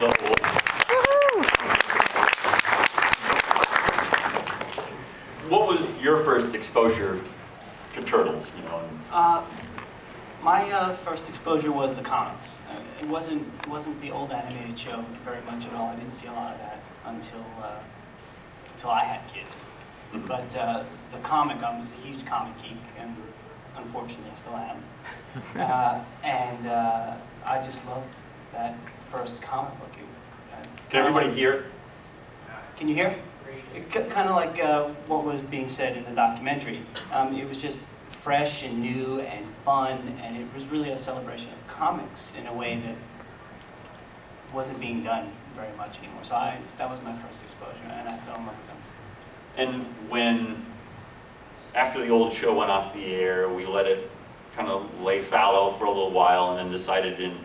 So what was your first exposure to turtles? You know. My first exposure was the comics. It wasn't the old animated show very much at all. I didn't see a lot of that until I had kids. Mm-hmm. But the comic, I was a huge comic geek, and unfortunately I still am. I just loved that first comic book. Can everybody hear? Can you hear? Kind of like what was being said in the documentary. It was just fresh and new and fun, and it was really a celebration of comics in a way that wasn't being done very much anymore. So that was my first exposure, and I fell in love with them. And when, after the old show went off the air, we let it kind of lay fallow for a little while, and then decided in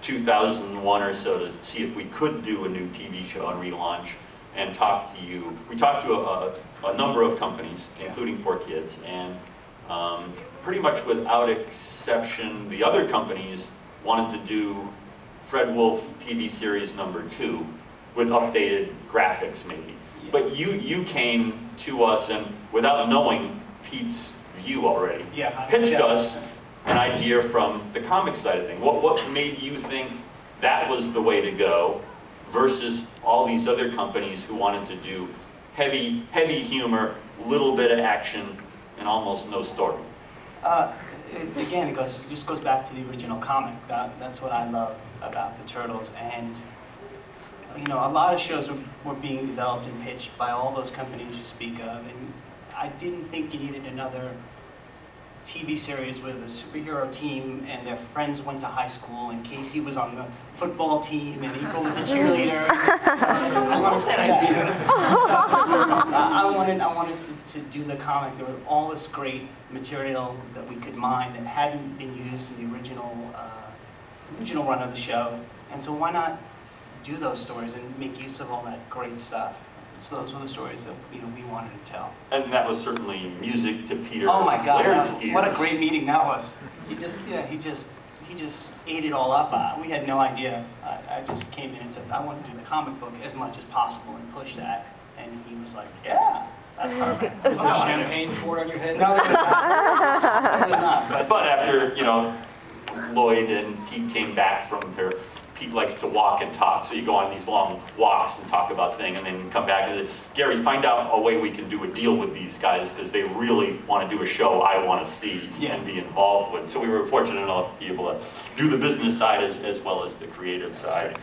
2001 or so to see if we could do a new TV show and relaunch and talk to you. We talked to a number of companies, including 4Kids, and pretty much without exception, the other companies wanted to do Fred Wolf TV series #2 with updated graphics maybe. Yeah. But you came to us and, without knowing Pete's view already, pitched us an idea from the comic side of things. What made you think that was the way to go versus all these other companies who wanted to do heavy humor, little bit of action, and almost no story? Again, it just goes back to the original comic. That's what I loved about the Turtles. And you know, a lot of shows were being developed and pitched by all those companies you speak of, and I didn't think you needed another TV series with a superhero team and their friends went to high school and Casey was on the football team and April was a cheerleader. I wanted to do the comic. There was all this great material that we could mine that hadn't been used in the original run of the show, and so why not do those stories and make use of all that great stuff? So those were the stories that we wanted to tell. And that was certainly music to Peter. Oh my God! Laird's What a great meeting that was. He just ate it all up. We had no idea. I just came in and said I want to do the comic book as much as possible and push that. And he was like, "Yeah, that's perfect." Was there champagne poured on your head? No, there was not. There was not. But after Lloyd and Pete came back from their. Pete likes to walk and talk, so you go on these long walks and talk about things, and then come back and say, Gary, find out a way we can do a deal with these guys, because they really want to do a show I want to see and be involved with. So we were fortunate enough to be able to do the business side as well as the creative side.